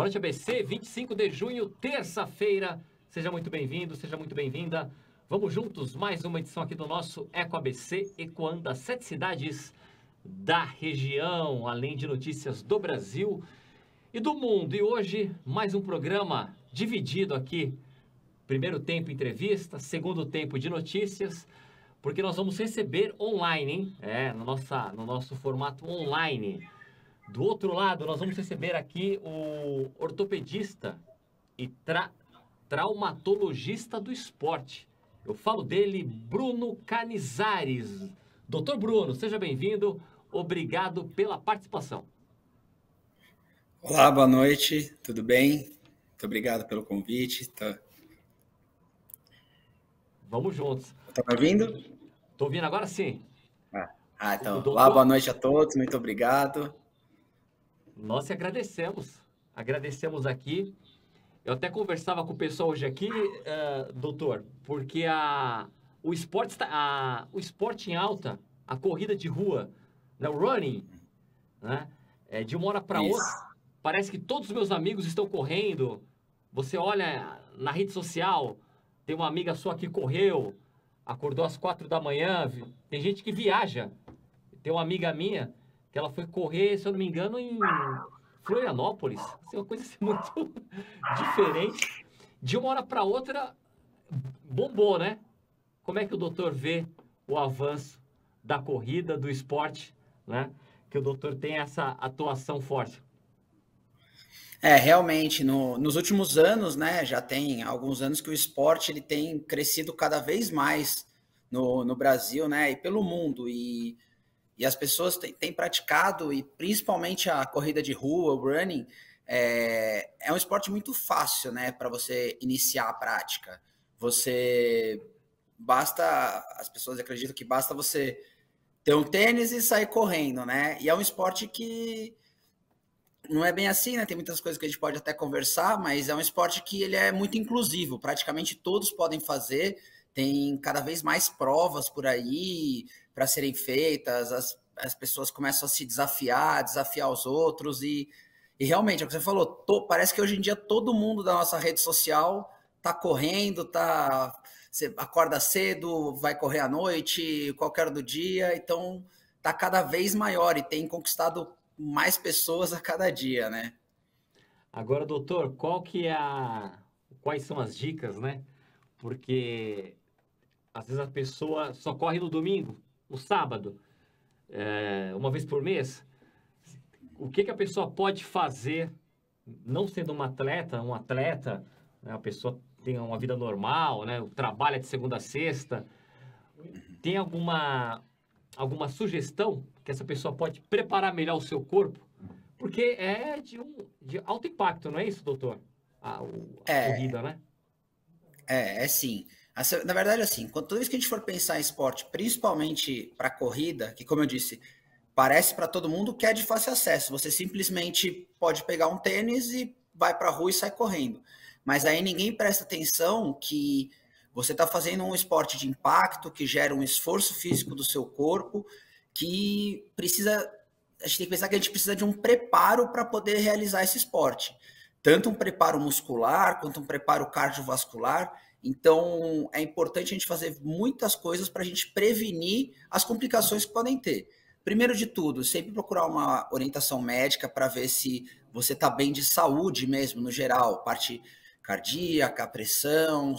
Noite ABC, 25 de junho, terça-feira. Seja muito bem-vindo, seja muito bem-vinda. Vamos juntos, mais uma edição aqui do nosso Eco ABC, ecoando as 7 cidades da região, além de notícias do Brasil e do mundo. E hoje, mais um programa dividido aqui. Primeiro tempo entrevista, segundo tempo de notícias, porque nós vamos receber online, hein? No nosso formato online. Do outro lado, nós vamos receber aqui o ortopedista e traumatologista do esporte. Eu falo dele, Bruno Canizares. Doutor Bruno, seja bem-vindo. Obrigado pela participação. Olá, boa noite. Tudo bem? Muito obrigado pelo convite. Vamos juntos. Tá me ouvindo? Estou ouvindo agora sim. Então. Doutor... Olá, boa noite a todos. Muito obrigado. Nós agradecemos aqui. Eu até conversava com o pessoal hoje aqui, doutor, porque o esporte em alta, a corrida de rua, né, o running, né, de uma hora para outra, parece que todos os meus amigos estão correndo. Você olha na rede social, tem uma amiga sua que correu, acordou às 4 da manhã, tem gente que viaja. Tem uma amiga minha que ela foi correr, se eu não me engano, em Florianópolis. Assim, uma coisa assim, muito diferente. De uma hora para outra, bombou, né? Como é que o doutor vê o avanço da corrida, do esporte, né? Que o doutor tem essa atuação forte. Realmente, nos últimos anos, né, já tem alguns anos que o esporte ele tem crescido cada vez mais no Brasil, né, e pelo mundo. E as pessoas têm praticado, e principalmente a corrida de rua, o running, é um esporte muito fácil, né, para você iniciar a prática. As pessoas acreditam que basta você ter um tênis e sair correndo, né? E é um esporte que não é bem assim, né? Tem muitas coisas que a gente pode até conversar, mas é um esporte que ele é muito inclusivo. Praticamente todos podem fazer. Tem cada vez mais provas por aí para serem feitas. As pessoas começam a se desafiar os outros. E realmente, é o que você falou, parece que hoje em dia todo mundo da nossa rede social está correndo, você acorda cedo, vai correr à noite, qualquer hora do dia. Então, está cada vez maior e tem conquistado mais pessoas a cada dia, né? Agora, doutor, quais são as dicas, né? Porque às vezes a pessoa só corre no domingo, no sábado, uma vez por mês. O que a pessoa pode fazer, não sendo um atleta, né? A pessoa tem uma vida normal, né? Trabalha de segunda a sexta. Tem alguma sugestão que essa pessoa pode preparar melhor o seu corpo? Porque é de alto impacto, não é isso, doutor? A corrida, né? Sim. Na verdade, assim, toda vez que a gente for pensar em esporte, principalmente para corrida, que, como eu disse, parece para todo mundo que é de fácil acesso. Você simplesmente pode pegar um tênis e vai para a rua e sai correndo. Mas aí ninguém presta atenção que você está fazendo um esporte de impacto, que gera um esforço físico do seu corpo, que precisa... A gente tem que pensar que a gente precisa de um preparo para poder realizar esse esporte. Tanto um preparo muscular, quanto um preparo cardiovascular. Então, é importante a gente fazer muitas coisas para a gente prevenir as complicações que podem ter. Primeiro de tudo, sempre procurar uma orientação médica para ver se você está bem de saúde mesmo, no geral, parte cardíaca, pressão,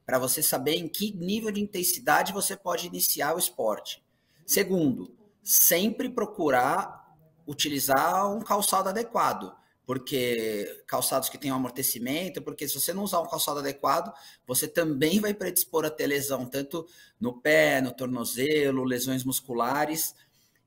para você saber em que nível de intensidade você pode iniciar o esporte. Segundo, sempre procurar utilizar um calçado adequado, porque calçados que tenham amortecimento, porque se você não usar um calçado adequado, você também vai predispor a ter lesão, tanto no pé, no tornozelo, lesões musculares,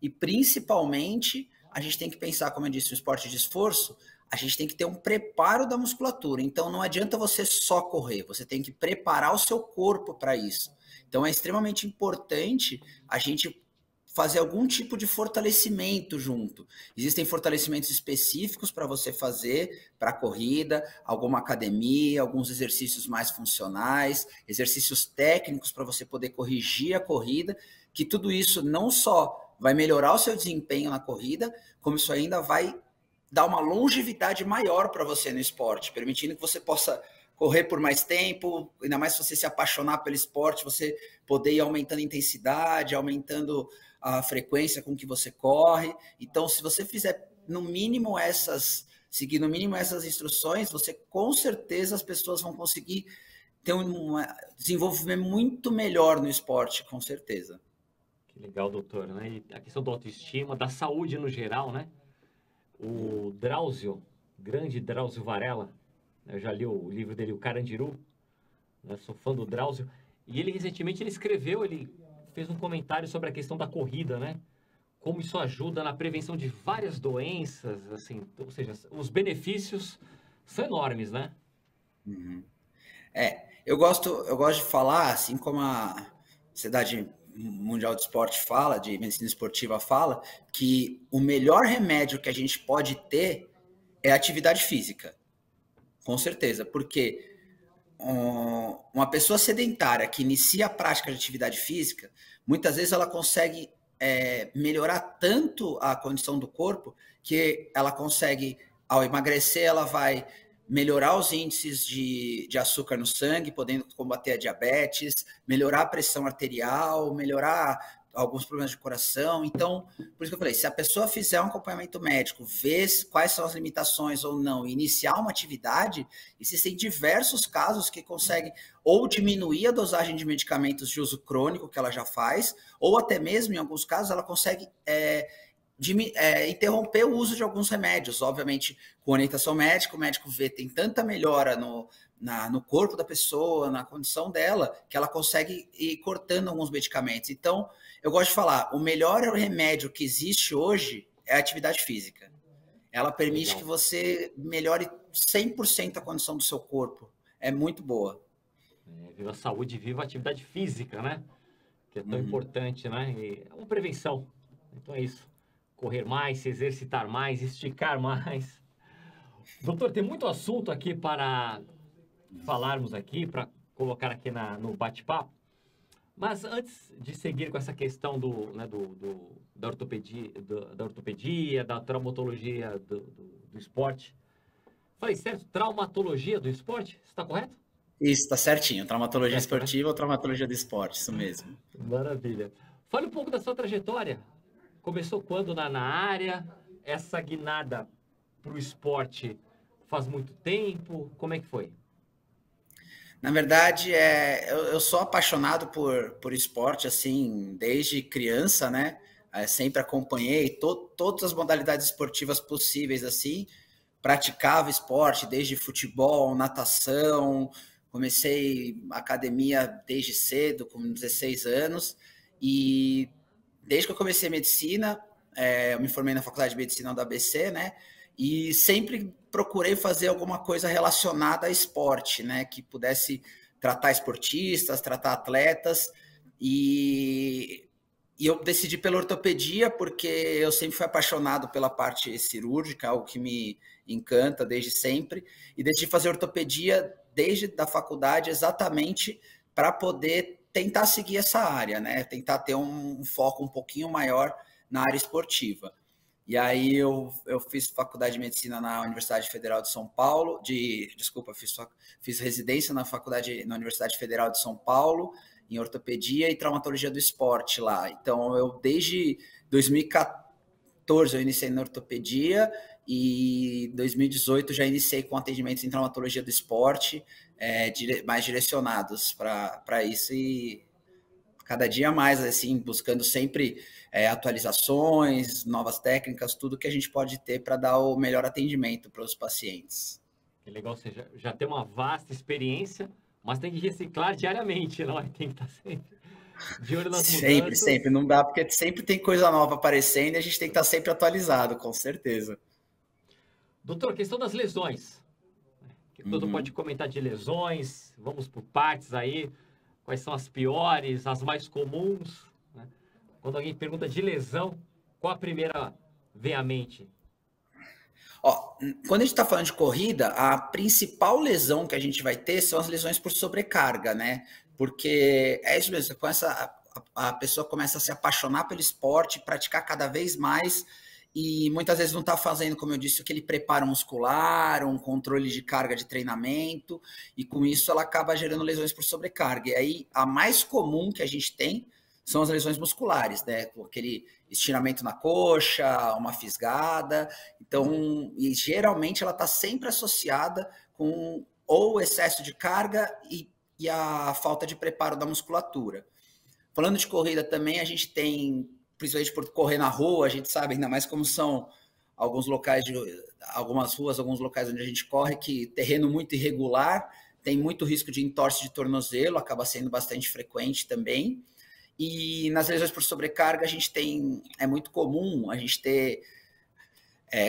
e principalmente a gente tem que pensar, como eu disse, no esporte de esforço, a gente tem que ter um preparo da musculatura, então não adianta você só correr, você tem que preparar o seu corpo para isso. Então é extremamente importante a gente fazer algum tipo de fortalecimento junto. Existem fortalecimentos específicos para você fazer para a corrida, alguma academia, alguns exercícios mais funcionais, exercícios técnicos para você poder corrigir a corrida, que tudo isso não só vai melhorar o seu desempenho na corrida, como isso ainda vai dar uma longevidade maior para você no esporte, permitindo que você possa correr por mais tempo, ainda mais se você se apaixonar pelo esporte, você poder ir aumentando a intensidade, aumentando a frequência com que você corre. Então, se você fizer no mínimo seguir no mínimo essas instruções, você com certeza as pessoas vão conseguir ter um desenvolvimento muito melhor no esporte, com certeza. Que legal, doutor, né? E a questão da autoestima, da saúde no geral, né? O Drauzio, grande Drauzio Varela, eu já li o livro dele, O Carandiru, né? Sou fã do Drauzio, e ele recentemente ele fez um comentário sobre a questão da corrida, né? Como isso ajuda na prevenção de várias doenças, assim, ou seja, os benefícios são enormes, né? Uhum. Eu gosto de falar, assim como a Sociedade Mundial de Esporte fala, de Medicina Esportiva fala, que o melhor remédio que a gente pode ter é a atividade física. Com certeza, porque uma pessoa sedentária que inicia a prática de atividade física, muitas vezes ela consegue melhorar tanto a condição do corpo que ela consegue, ao emagrecer, ela vai melhorar os índices de açúcar no sangue, podendo combater a diabetes, melhorar a pressão arterial, melhorar alguns problemas de coração. Então, por isso que eu falei, se a pessoa fizer um acompanhamento médico, ver quais são as limitações ou não, e iniciar uma atividade, existem diversos casos que conseguem ou diminuir a dosagem de medicamentos de uso crônico que ela já faz, ou até mesmo, em alguns casos, ela consegue interromper o uso de alguns remédios, obviamente com orientação médica, o médico vê tem tanta melhora no corpo da pessoa, na condição dela, que ela consegue ir cortando alguns medicamentos. Então, eu gosto de falar, o melhor remédio que existe hoje é a atividade física. Ela permite que você melhore 100% a condição do seu corpo. É muito boa. Viva a saúde, viva a atividade física, né? Que é tão importante, né? E é uma prevenção. Então é isso. Correr mais, se exercitar mais, esticar mais. Doutor, tem muito assunto aqui para falarmos aqui, para colocar aqui no bate-papo. Mas antes de seguir com essa questão da ortopedia, da traumatologia do esporte, falei certo? Traumatologia do esporte? Está correto? Isso, está certinho. Traumatologia esportiva ou traumatologia do esporte, isso mesmo. Maravilha. Fale um pouco da sua trajetória. Começou quando na área? Essa guinada para o esporte faz muito tempo? Como é que foi? Na verdade, eu sou apaixonado por esporte, assim, desde criança, né? Sempre acompanhei todas as modalidades esportivas possíveis, assim. Praticava esporte, desde futebol, natação. Comecei academia desde cedo, com 16 anos. E desde que eu comecei medicina, eu me formei na Faculdade de Medicina da ABC, né? E sempre procurei fazer alguma coisa relacionada a esporte, né? Que pudesse tratar esportistas, tratar atletas. E eu decidi pela ortopedia, porque eu sempre fui apaixonado pela parte cirúrgica, algo que me encanta desde sempre. E decidi fazer ortopedia desde a faculdade exatamente para poder tentar seguir essa área, né? Tentar ter um foco um pouquinho maior na área esportiva. E aí eu fiz faculdade de medicina na Universidade Federal de São Paulo, fiz residência na Universidade Federal de São Paulo, em ortopedia e traumatologia do esporte lá. Então, desde 2014 eu iniciei na ortopedia e 2018 já iniciei com atendimentos em traumatologia do esporte, mais direcionados para isso e cada dia mais, assim, buscando sempre atualizações, novas técnicas, tudo que a gente pode ter para dar o melhor atendimento para os pacientes. Que legal, você já tem uma vasta experiência, mas tem que reciclar diariamente, não é? Tem que estar sempre de olho nas mudanças. Sempre, não dá, porque sempre tem coisa nova aparecendo e a gente tem que estar sempre atualizado, com certeza. Doutor, questão das lesões. Todo pode comentar de lesões, vamos por partes aí. Quais são as piores, as mais comuns? Né? Quando alguém pergunta de lesão, qual a primeira vem à mente? Quando a gente está falando de corrida, a principal lesão que a gente vai ter são as lesões por sobrecarga, né? Porque é isso mesmo, a pessoa começa a se apaixonar pelo esporte, praticar cada vez mais e muitas vezes não está fazendo, como eu disse, aquele preparo muscular, um controle de carga de treinamento, e com isso ela acaba gerando lesões por sobrecarga. E aí a mais comum que a gente tem são as lesões musculares, né? Com aquele estiramento na coxa, uma fisgada. Então, e geralmente ela está sempre associada com ou excesso de carga e a falta de preparo da musculatura. Falando de corrida também, a gente tem, principalmente por correr na rua, a gente sabe ainda mais como são alguns locais, algumas ruas, alguns locais onde a gente corre, que terreno muito irregular, tem muito risco de entorse de tornozelo, acaba sendo bastante frequente também. E nas lesões por sobrecarga, a gente tem, é muito comum a gente ter,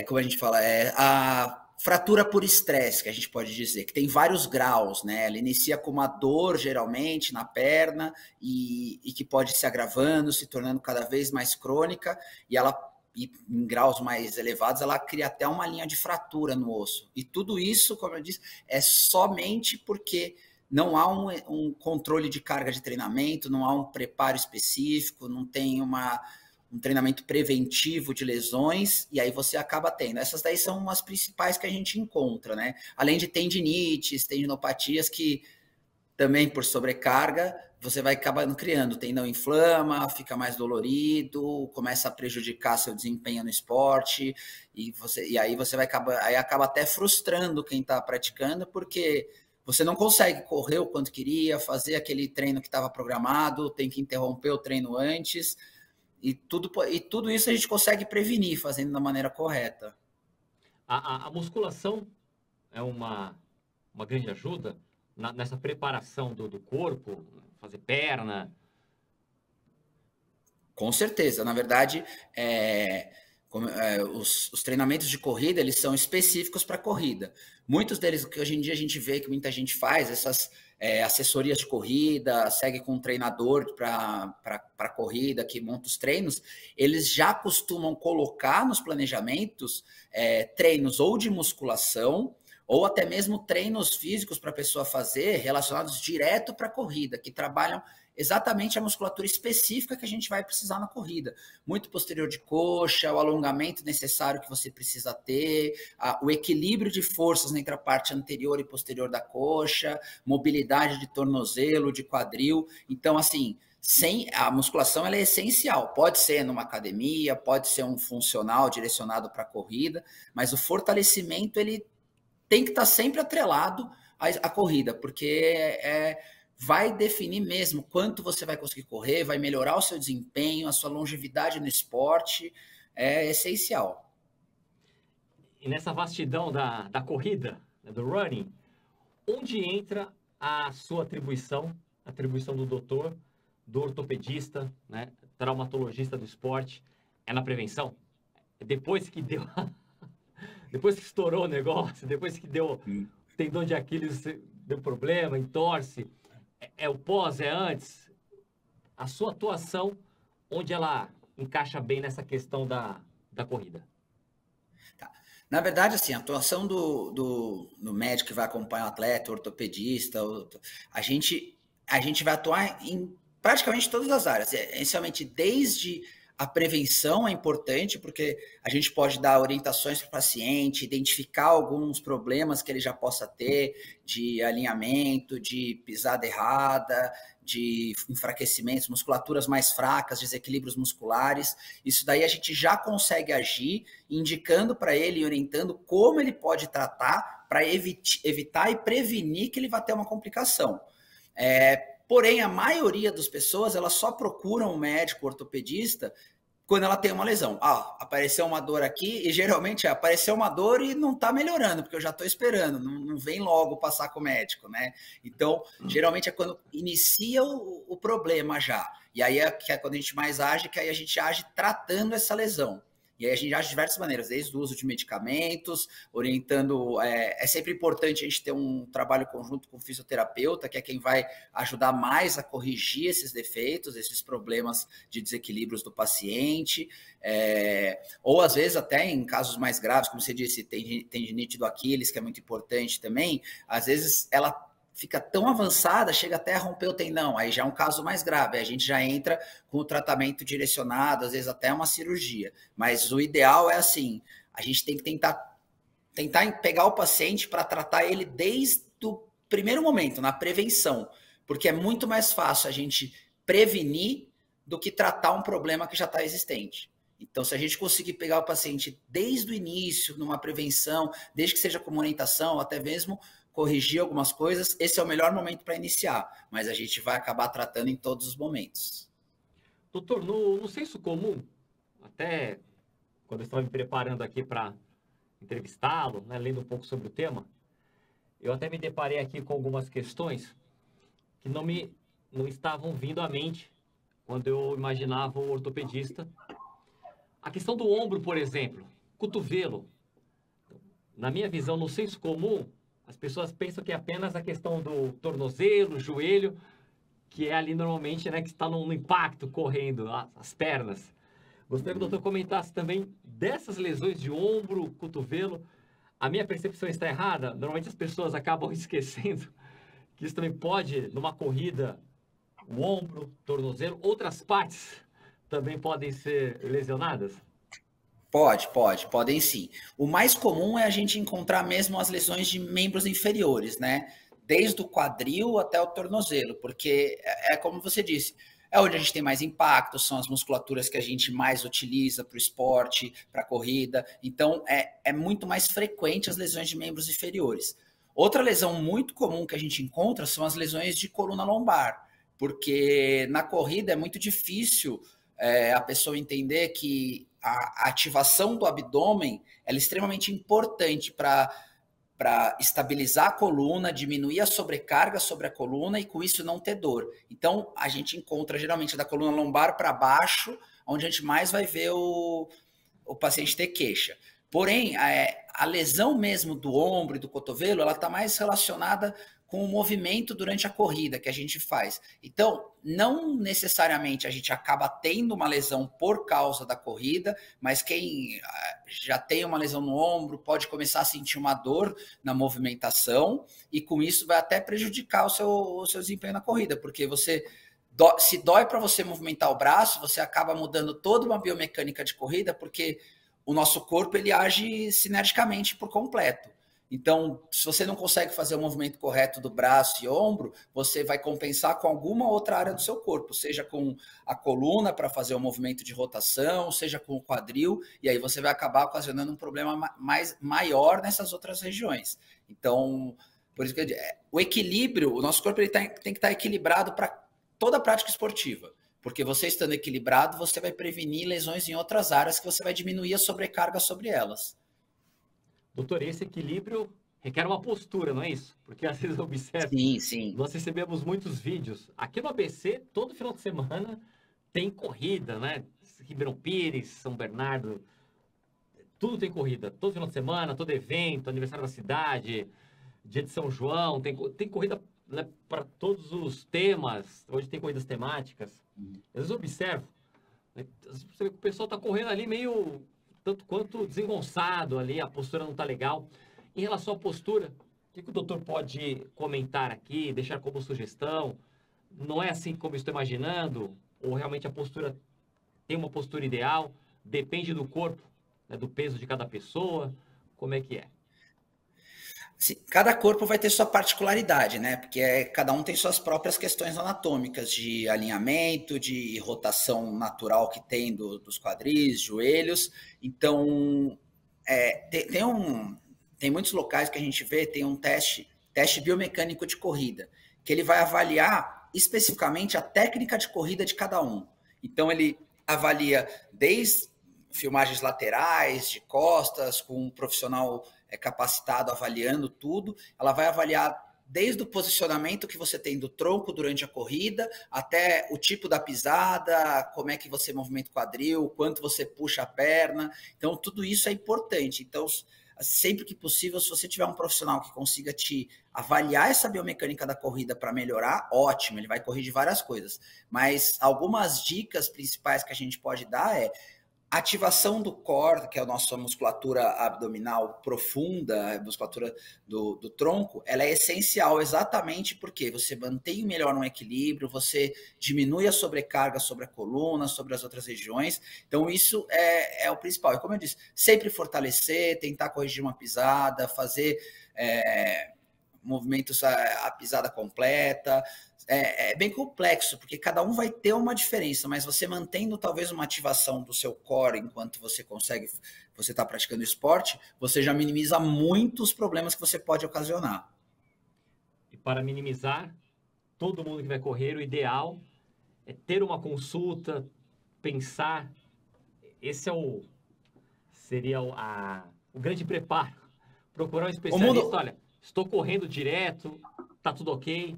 como a gente fala, a fratura por estresse, que a gente pode dizer, que tem vários graus, né? Ela inicia com uma dor, geralmente, na perna, e que pode se agravando, se tornando cada vez mais crônica, e ela, em graus mais elevados, ela cria até uma linha de fratura no osso. E tudo isso, como eu disse, é somente porque não há um controle de carga de treinamento, não há um preparo específico, não tem um treinamento preventivo de lesões, e aí você acaba tendo. Essas daí são as principais que a gente encontra, né? Além de tendinites, tendinopatias, que também por sobrecarga, você vai acabando criando. O tendão inflama, fica mais dolorido, começa a prejudicar seu desempenho no esporte, e aí você vai acabar, aí acaba até frustrando quem está praticando, porque você não consegue correr o quanto queria, fazer aquele treino que estava programado, tem que interromper o treino antes, e tudo isso a gente consegue prevenir fazendo da maneira correta. A musculação é uma grande ajuda nessa preparação do corpo, fazer perna? Com certeza. Na verdade, os treinamentos de corrida, eles são específicos para corrida. Muitos deles, que hoje em dia a gente vê que muita gente faz, essas assessorias de corrida, segue com um treinador para corrida, que monta os treinos, eles já costumam colocar nos planejamentos treinos ou de musculação, ou até mesmo treinos físicos para a pessoa fazer relacionados direto para a corrida, que trabalham exatamente a musculatura específica que a gente vai precisar na corrida. Muito posterior de coxa, o alongamento necessário que você precisa ter, o equilíbrio de forças entre a parte anterior e posterior da coxa, mobilidade de tornozelo, de quadril. Então, assim, a musculação ela é essencial. Pode ser numa academia, pode ser um funcional direcionado para a corrida, mas o fortalecimento ele tem que estar sempre atrelado à corrida, porque vai definir mesmo quanto você vai conseguir correr, vai melhorar o seu desempenho, a sua longevidade no esporte, é essencial. E nessa vastidão da corrida, do running, onde entra a sua atribuição, a atribuição do doutor, do ortopedista, né, traumatologista do esporte? É na prevenção? Depois que deu... Depois que estourou o negócio, depois que deu tendão de Aquiles, deu problema, entorse, é o pós, é antes? A sua atuação, onde ela encaixa bem nessa questão da corrida? Tá. Na verdade, assim, a atuação do médico que vai acompanhar o atleta, o ortopedista, a gente vai atuar em praticamente todas as áreas, essencialmente desde a prevenção é importante, porque a gente pode dar orientações para o paciente, identificar alguns problemas que ele já possa ter, de alinhamento, de pisada errada, de enfraquecimentos, musculaturas mais fracas, desequilíbrios musculares. Isso daí a gente já consegue agir, indicando para ele e orientando como ele pode tratar para evitar e prevenir que ele vá ter uma complicação. Porém, a maioria das pessoas, elas só procuram um médico ortopedista quando ela tem uma lesão. Apareceu uma dor aqui, e geralmente apareceu uma dor e não está melhorando, porque eu já estou esperando, não vem logo passar com o médico, né? Então, geralmente é quando inicia o problema já. E aí é quando a gente mais age, que aí a gente age tratando essa lesão. E aí a gente age de diversas maneiras, desde o uso de medicamentos, orientando... É sempre importante a gente ter um trabalho conjunto com o fisioterapeuta, que é quem vai ajudar mais a corrigir esses defeitos, esses problemas de desequilíbrios do paciente. Ou às vezes até em casos mais graves, como você disse, tendinite do Aquiles, que é muito importante também, às vezes ela fica tão avançada, chega até a romper o tendão, aí já é um caso mais grave, aí a gente já entra com o tratamento direcionado, às vezes até uma cirurgia. Mas o ideal é assim, a gente tem que tentar pegar o paciente para tratar ele desde o primeiro momento, na prevenção, porque é muito mais fácil a gente prevenir do que tratar um problema que já está existente. Então, se a gente conseguir pegar o paciente desde o início, numa prevenção, desde que seja com orientação, até mesmo corrigir algumas coisas, esse é o melhor momento para iniciar, mas a gente vai acabar tratando em todos os momentos. Doutor, no senso comum, até quando eu estava me preparando aqui para entrevistá-lo, né, lendo um pouco sobre o tema, eu até me deparei aqui com algumas questões que não estavam vindo à mente quando eu imaginava o ortopedista. A questão do ombro, por exemplo, cotovelo. Na minha visão, no senso comum, as pessoas pensam que é apenas a questão do tornozelo, joelho, que é ali normalmente, né, que está no impacto, correndo, as pernas. Gostaria que o doutor comentasse também dessas lesões de ombro, cotovelo. A minha percepção está errada? Normalmente as pessoas acabam esquecendo que isso também pode, numa corrida, o ombro, tornozelo, outras partes também podem ser lesionadas? Podem sim. O mais comum é a gente encontrar mesmo as lesões de membros inferiores, né? Desde o quadril até o tornozelo, porque é como você disse, é onde a gente tem mais impacto, são as musculaturas que a gente mais utiliza para o esporte, para a corrida. Então, é muito mais frequente as lesões de membros inferiores. Outra lesão muito comum que a gente encontra são as lesões de coluna lombar, porque na corrida é muito difícil a pessoa entender que a ativação do abdômen é extremamente importante para estabilizar a coluna, diminuir a sobrecarga sobre a coluna e com isso não ter dor. Então, a gente encontra geralmente da coluna lombar para baixo, onde a gente mais vai ver o paciente ter queixa. Porém, a lesão mesmo do ombro e do cotovelo, ela está mais relacionada com o movimento durante a corrida que a gente faz. Então, não necessariamente a gente acaba tendo uma lesão por causa da corrida, mas quem já tem uma lesão no ombro pode começar a sentir uma dor na movimentação e com isso vai até prejudicar o seu desempenho na corrida, porque se dói para você movimentar o braço, você acaba mudando toda uma biomecânica de corrida, porque o nosso corpo ele age sinergicamente por completo. Então, se você não consegue fazer o movimento correto do braço e ombro, você vai compensar com alguma outra área do seu corpo, seja com a coluna para fazer o movimento de rotação, seja com o quadril, e aí você vai acabar ocasionando um problema maior nessas outras regiões. Então, por isso que eu digo, o equilíbrio, o nosso corpo ele tem que estar equilibrado para toda a prática esportiva. Porque você estando equilibrado, você vai prevenir lesões em outras áreas que você vai diminuir a sobrecarga sobre elas. Doutor, esse equilíbrio requer uma postura, não é isso? Porque às vezes eu observo, sim. Nós recebemos muitos vídeos. Aqui no ABC, todo final de semana tem corrida, né? Ribeirão Pires, São Bernardo, tudo tem corrida. Todo final de semana, todo evento, aniversário da cidade, dia de São João, tem corrida, né, para todos os temas. Hoje tem corridas temáticas. Às vezes eu observo, né, você vê que o pessoal está correndo ali meio tanto quanto desengonçado ali, a postura não está legal. Em relação à postura, o que o doutor pode comentar aqui, deixar como sugestão? Não é assim como eu estou imaginando? Ou realmente a postura tem uma postura ideal? Depende do corpo, né, do peso de cada pessoa? Como é que é? Cada corpo vai ter sua particularidade, né? Porque cada um tem suas próprias questões anatômicas de alinhamento, de rotação natural que tem dos quadris, joelhos. Então, tem muitos locais que a gente vê, tem um teste biomecânico de corrida, que ele vai avaliar especificamente a técnica de corrida de cada um. Então, ele avalia desde filmagens laterais, de costas, com um profissional capacitado avaliando tudo. Ela vai avaliar desde o posicionamento que você tem do tronco durante a corrida, até o tipo da pisada, como é que você movimenta o quadril, quanto você puxa a perna. Então, tudo isso é importante. Então, sempre que possível, se você tiver um profissional que consiga te avaliar essa biomecânica da corrida para melhorar, ótimo, ele vai corrigir várias coisas. Mas algumas dicas principais que a gente pode dar A ativação do core, que é a nossa musculatura abdominal profunda, a musculatura do tronco, ela é essencial exatamente porque você mantém melhor um equilíbrio, você diminui a sobrecarga sobre a coluna, sobre as outras regiões. Então, isso é o principal. E como eu disse, sempre fortalecer, tentar corrigir uma pisada, fazer movimentos a pisada completa. É bem complexo, porque cada um vai ter uma diferença, mas você mantendo talvez uma ativação do seu core enquanto você está praticando esporte, você já minimiza muitos problemas que você pode ocasionar. E para minimizar, todo mundo que vai correr, o ideal é ter uma consulta, pensar. Esse seria o grande preparo. Procurar um especialista, olha, estou correndo direto, tá tudo ok.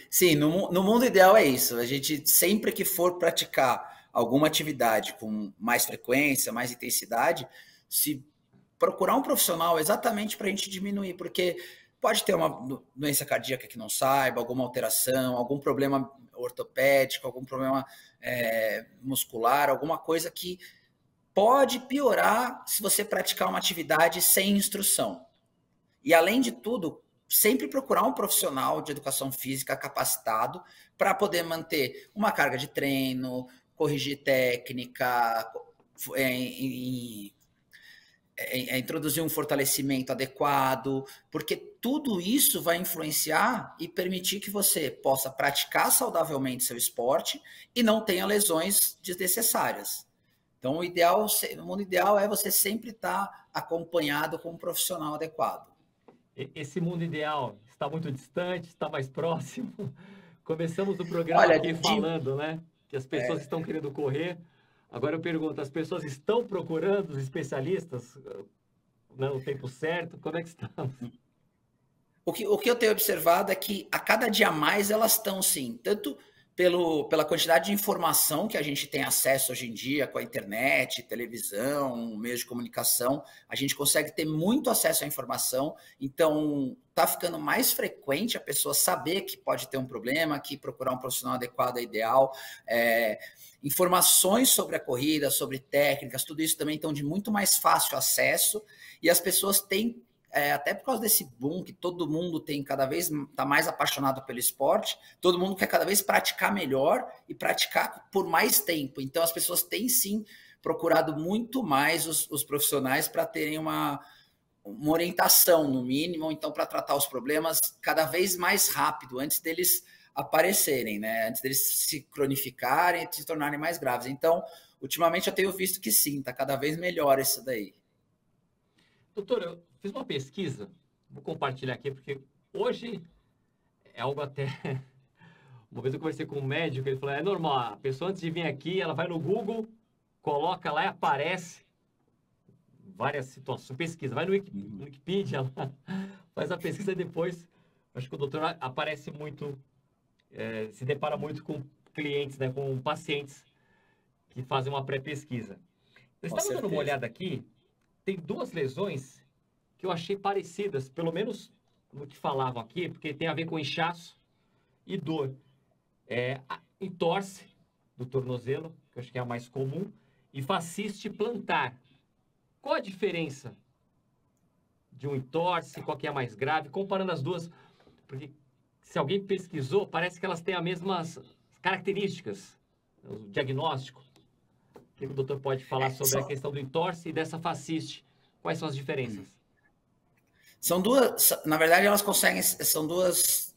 Sim, no mundo ideal é isso. A gente, sempre que for praticar alguma atividade com mais frequência, mais intensidade, se procurar um profissional exatamente para a gente diminuir, porque pode ter uma doença cardíaca que não saiba, alguma alteração, algum problema ortopédico, algum problema muscular, alguma coisa que pode piorar se você praticar uma atividade sem instrução. E, além de tudo, sempre procurar um profissional de educação física capacitado para poder manter uma carga de treino, corrigir técnica, introduzir um fortalecimento adequado, porque tudo isso vai influenciar e permitir que você possa praticar saudavelmente seu esporte e não tenha lesões desnecessárias. Então, o mundo ideal é você sempre estar acompanhado com um profissional adequado. Esse mundo ideal está muito distante, está mais próximo? Começamos o programa aqui falando, né? Que as pessoas estão querendo correr. Agora eu pergunto, as pessoas estão procurando os especialistas no tempo certo? Como é que estamos? O que eu tenho observado é que a cada dia mais elas estão, sim, tanto pela quantidade de informação que a gente tem acesso hoje em dia com a internet, televisão, meios de comunicação, a gente consegue ter muito acesso à informação, então está ficando mais frequente a pessoa saber que pode ter um problema, que procurar um profissional adequado é ideal. Informações sobre a corrida, sobre técnicas, tudo isso também estão de muito mais fácil acesso e as pessoas têm, até por causa desse boom que todo mundo tem, cada vez está mais apaixonado pelo esporte, todo mundo quer cada vez praticar melhor e praticar por mais tempo. Então, as pessoas têm, sim, procurado muito mais os profissionais para terem uma orientação, no mínimo, então, para tratar os problemas cada vez mais rápido, antes deles aparecerem, né? Antes deles se cronificarem e se tornarem mais graves. Então, ultimamente, eu tenho visto que sim, está cada vez melhor isso daí. Doutor, eu fiz uma pesquisa, vou compartilhar aqui, porque hoje é algo até... Uma vez eu conversei com um médico, ele falou, é normal, a pessoa antes de vir aqui, ela vai no Google, coloca lá e aparece várias situações, pesquisa, vai no Wikipedia lá, faz a pesquisa e depois, acho que o doutor aparece muito, se depara muito com clientes, né, com pacientes que fazem uma pré-pesquisa. Eu estava dando uma olhada aqui, tem duas lesões que eu achei parecidas, pelo menos no que falavam aqui, porque tem a ver com inchaço e dor. A entorse do tornozelo, que eu acho que é a mais comum, e fascite plantar. Qual a diferença de um entorse, qual que é a mais grave, comparando as duas? Porque se alguém pesquisou, parece que elas têm as mesmas características, o diagnóstico. O que o doutor pode falar sobre a questão do entorse e dessa fascite? Quais são as diferenças? São duas, na verdade, elas conseguem, são dois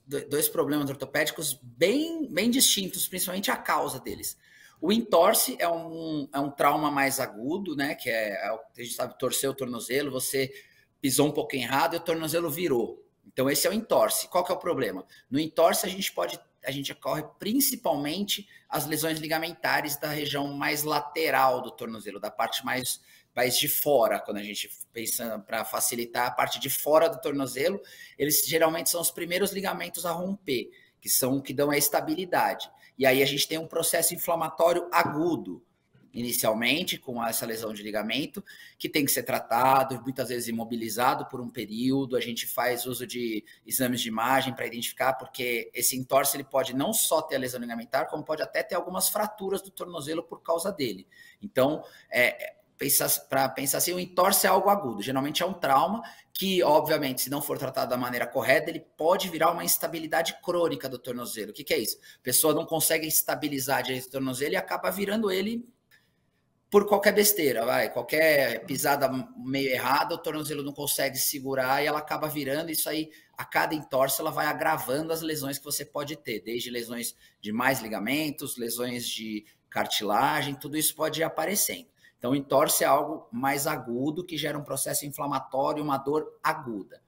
problemas ortopédicos bem distintos, principalmente a causa deles. O entorse é um trauma mais agudo, né? Que a gente sabe, torcer o tornozelo, você pisou um pouco errado e o tornozelo virou. Então, esse é o entorse. Qual que é o problema? No entorse, a gente ocorre principalmente as lesões ligamentares da região mais lateral do tornozelo, da parte mais de fora, quando a gente pensa para facilitar a parte de fora do tornozelo, eles geralmente são os primeiros ligamentos a romper, que dão a estabilidade. E aí a gente tem um processo inflamatório agudo. inicialmente com essa lesão de ligamento, que tem que ser tratado, muitas vezes imobilizado por um período. A gente faz uso de exames de imagem para identificar, porque esse entorse ele pode não só ter a lesão ligamentar, como pode até ter algumas fraturas do tornozelo por causa dele. Então, para pensar assim, o entorse é algo agudo, geralmente é um trauma que, obviamente, se não for tratado da maneira correta, ele pode virar uma instabilidade crônica do tornozelo. O que é isso? A pessoa não consegue estabilizar direito o tornozelo e acaba virando ele por qualquer besteira, qualquer pisada meio errada, o tornozelo não consegue segurar e ela acaba virando. Isso aí, a cada entorse, ela vai agravando as lesões que você pode ter, desde lesões de mais ligamentos, lesões de cartilagem, tudo isso pode ir aparecendo. Então, entorse é algo mais agudo, que gera um processo inflamatório, uma dor aguda.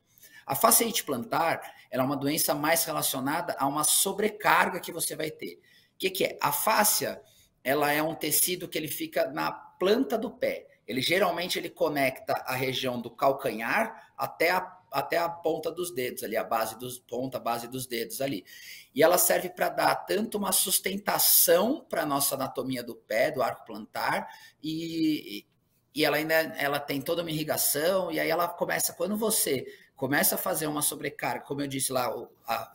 A fasciite plantar, ela é uma doença mais relacionada a uma sobrecarga que você vai ter. O que é? A fáscia, ela é um tecido que ele fica na planta do pé. Ele geralmente ele conecta a região do calcanhar até a ponta dos dedos ali, a base dos dedos ali. E ela serve para dar tanto uma sustentação para a nossa anatomia do pé, do arco plantar, e ela tem toda uma irrigação, e aí ela começa, quando você começa a fazer uma sobrecarga, como eu disse lá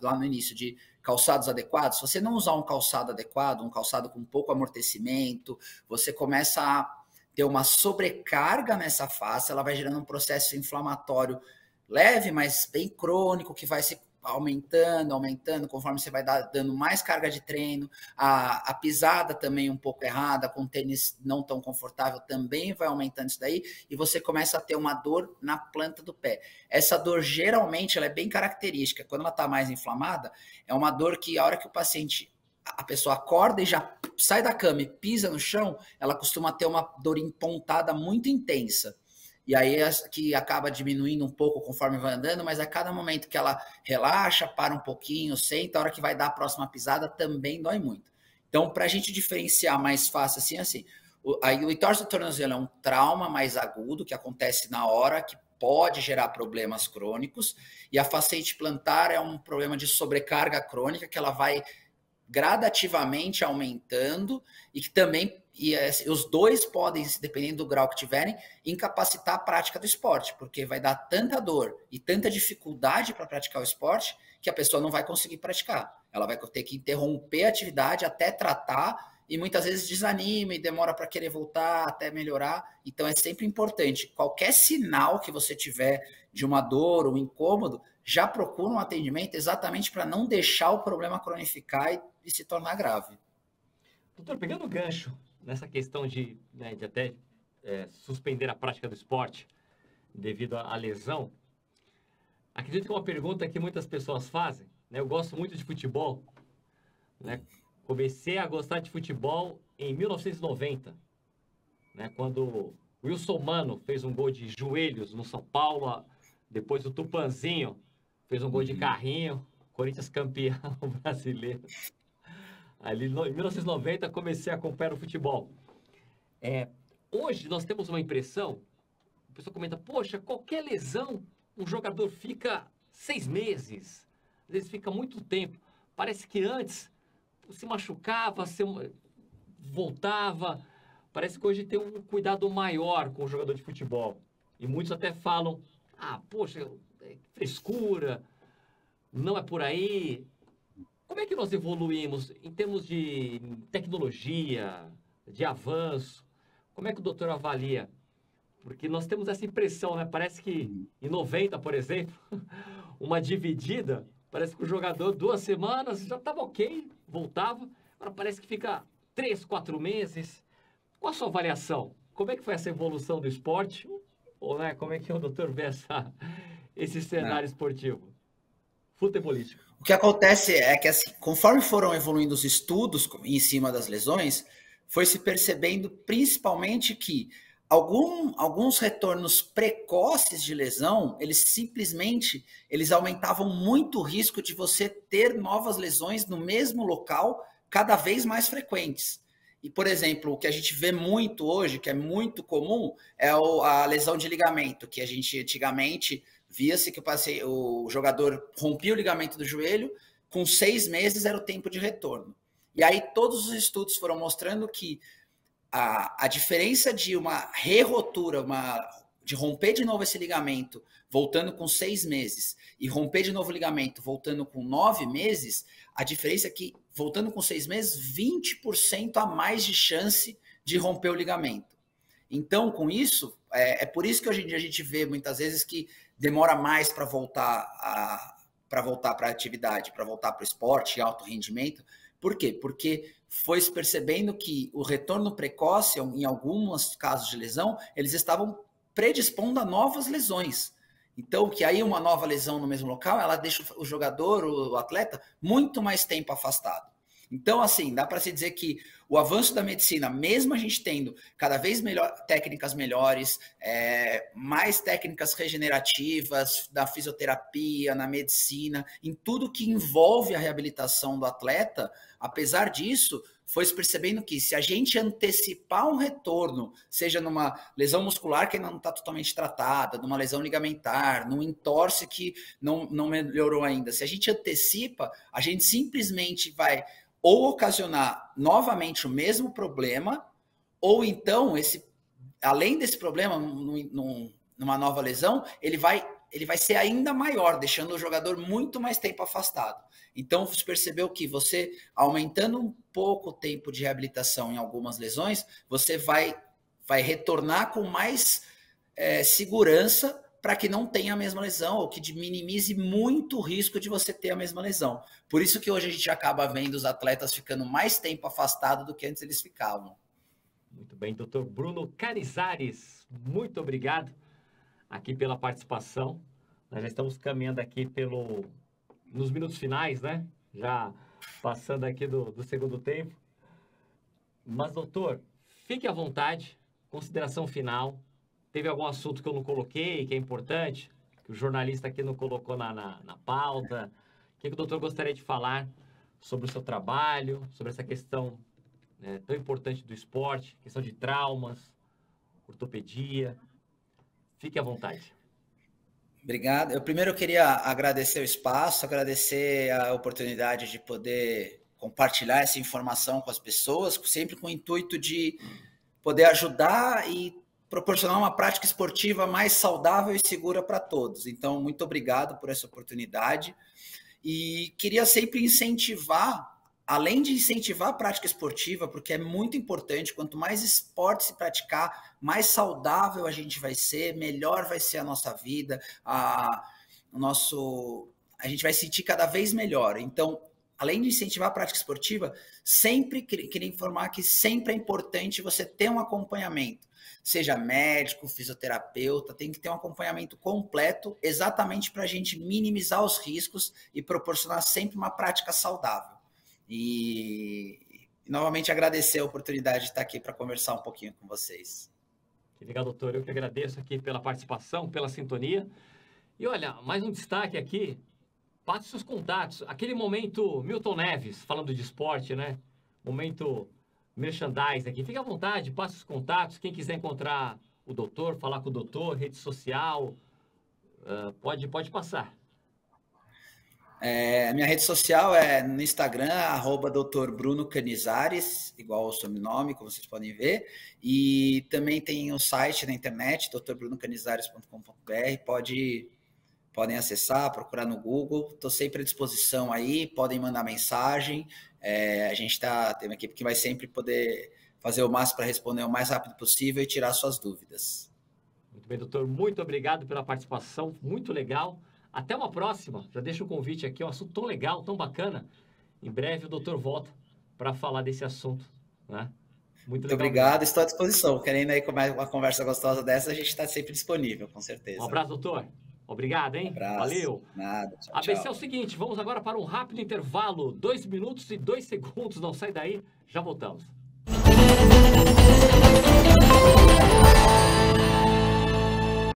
no início, de calçados adequados, se você não usar um calçado adequado, um calçado com pouco amortecimento, você começa a ter uma sobrecarga nessa face, ela vai gerando um processo inflamatório leve, mas bem crônico, que vai se aumentando, conforme você vai dando mais carga de treino. A pisada também um pouco errada, com tênis não tão confortável, também vai aumentando isso daí, e você começa a ter uma dor na planta do pé. Essa dor, geralmente, ela é bem característica. Quando ela está mais inflamada, é uma dor que a hora que a pessoa acorda e já sai da cama e pisa no chão, ela costuma ter uma dor empontada muito intensa. E aí que acaba diminuindo um pouco conforme vai andando, mas a cada momento que ela relaxa, para um pouquinho, senta, a hora que vai dar a próxima pisada também dói muito. Então, para a gente diferenciar mais fácil assim, o entorse do tornozelo é um trauma mais agudo, que acontece na hora, que pode gerar problemas crônicos, e a fasciite plantar é um problema de sobrecarga crônica, que ela vai gradativamente aumentando, e que também os dois podem, dependendo do grau que tiverem, incapacitar a prática do esporte, porque vai dar tanta dor e tanta dificuldade para praticar o esporte que a pessoa não vai conseguir praticar. Ela vai ter que interromper a atividade até tratar, e muitas vezes desanima e demora para querer voltar, até melhorar. Então é sempre importante, qualquer sinal que você tiver de uma dor ou um incômodo, já procura um atendimento exatamente para não deixar o problema cronificar e se tornar grave. Doutor, pegando o gancho nessa questão de até suspender a prática do esporte devido à lesão, acredito que é uma pergunta que muitas pessoas fazem, né? Eu gosto muito de futebol, né? Comecei a gostar de futebol em 1990, né? Quando o Wilson Mano fez um gol de joelhos no São Paulo, depois o Tupanzinho fez um gol de carrinho, Corinthians campeão brasileiro. Ali em 1990 comecei a acompanhar o futebol. Hoje nós temos uma impressão, a pessoa comenta, poxa, qualquer lesão, um jogador fica 6 meses, às vezes fica muito tempo. Parece que antes se machucava, voltava. Parece que hoje tem um cuidado maior com o jogador de futebol. E muitos até falam, poxa, frescura, não é por aí. Como é que nós evoluímos em termos de tecnologia, de avanço? Como é que o doutor avalia? Porque nós temos essa impressão, né? Parece que em 90, por exemplo, uma dividida, parece que o jogador 2 semanas já estava ok, voltava. Agora parece que fica 3, 4 meses. Qual a sua avaliação? Como é que foi essa evolução do esporte? Ou, né, como é que o doutor vê esse cenário esportivo, futebolístico? O que acontece é que, assim, conforme foram evoluindo os estudos em cima das lesões, foi se percebendo principalmente que alguns retornos precoces de lesão, eles aumentavam muito o risco de você ter novas lesões no mesmo local, cada vez mais frequentes. E, por exemplo, o que a gente vê muito hoje, que é muito comum, é a lesão de ligamento, que a gente antigamente via-se que o jogador rompia o ligamento do joelho, com 6 meses era o tempo de retorno. E aí todos os estudos foram mostrando que a diferença de uma re-rotura, de romper de novo esse ligamento, voltando com 6 meses, e romper de novo o ligamento, voltando com 9 meses, a diferença é que, voltando com 6 meses, 20% a mais de chance de romper o ligamento. Então, com isso, é por isso que hoje em dia a gente vê muitas vezes que demora mais para voltar para a atividade, para voltar para o esporte, alto rendimento. Por quê? Porque foi se percebendo que o retorno precoce, em alguns casos de lesão, eles estavam predispondo a novas lesões. Então, que aí uma nova lesão no mesmo local, ela deixa o jogador, o atleta, muito mais tempo afastado. Então, assim, dá para se dizer que o avanço da medicina, mesmo a gente tendo cada vez técnicas melhores, mais técnicas regenerativas, da fisioterapia, na medicina, em tudo que envolve a reabilitação do atleta, apesar disso, foi se percebendo que se a gente antecipar um retorno, seja numa lesão muscular que ainda não está totalmente tratada, numa lesão ligamentar, num entorse que não melhorou ainda, se a gente antecipa, a gente simplesmente vai ou ocasionar novamente o mesmo problema, ou então, além desse problema, numa nova lesão, ele vai ser ainda maior, deixando o jogador muito mais tempo afastado. Então, você percebeu que você, aumentando um pouco o tempo de reabilitação em algumas lesões, você vai retornar com mais segurança para que não tenha a mesma lesão, ou que minimize muito o risco de você ter a mesma lesão. Por isso que hoje a gente acaba vendo os atletas ficando mais tempo afastados do que antes eles ficavam. Muito bem, doutor Bruno Canizares, muito obrigado aqui pela participação. Nós já estamos caminhando aqui nos minutos finais, né? Já passando aqui do segundo tempo. Mas, doutor, fique à vontade, consideração final. Teve algum assunto que eu não coloquei, que é importante, que o jornalista aqui não colocou na pauta? O que o doutor gostaria de falar sobre o seu trabalho, sobre essa questão tão importante do esporte, questão de traumas, ortopedia? Fique à vontade. Obrigado. Eu queria agradecer o espaço, agradecer a oportunidade de poder compartilhar essa informação com as pessoas, sempre com o intuito de poder ajudar e proporcionar uma prática esportiva mais saudável e segura para todos. Então, muito obrigado por essa oportunidade. E queria sempre incentivar, além de incentivar a prática esportiva, porque é muito importante, quanto mais esporte se praticar, mais saudável a gente vai ser, melhor vai ser a nossa vida, a gente vai se sentir cada vez melhor. Então, além de incentivar a prática esportiva, sempre queria informar que sempre é importante você ter um acompanhamento, seja médico, fisioterapeuta, tem que ter um acompanhamento completo, exatamente para a gente minimizar os riscos e proporcionar sempre uma prática saudável. E novamente agradecer a oportunidade de estar aqui para conversar um pouquinho com vocês. Legal, doutor. Eu que agradeço aqui pela participação, pela sintonia. E olha, mais um destaque aqui, passe seus contatos. Aquele momento Milton Neves, falando de esporte, né? Momento merchandise aqui. Fique à vontade, passe os contatos. Quem quiser encontrar o doutor, falar com o doutor, rede social, pode passar. Minha rede social é no Instagram, @Dr. Bruno Canizares, igual o sobrenome, como vocês podem ver. E também tem o site na internet, drbrunoCanizares.com.br. Podem acessar, procurar no Google. Estou sempre à disposição aí, podem mandar mensagem. A gente tem uma equipe que vai sempre poder fazer o máximo para responder o mais rápido possível e tirar suas dúvidas. Muito bem, doutor. Muito obrigado pela participação, muito legal. Até uma próxima. Já deixo o convite aqui, é um assunto tão legal, tão bacana. Em breve o doutor volta para falar desse assunto, né? Muito obrigado, mesmo. Estou à disposição. Querendo aí uma conversa gostosa dessa, a gente está sempre disponível, com certeza. Um abraço, doutor. Obrigado, hein? Um abraço. Valeu. Nada. Tchau, ABC é o seguinte, vamos agora para um rápido intervalo, 2 minutos e 2 segundos. Não sai daí, já voltamos.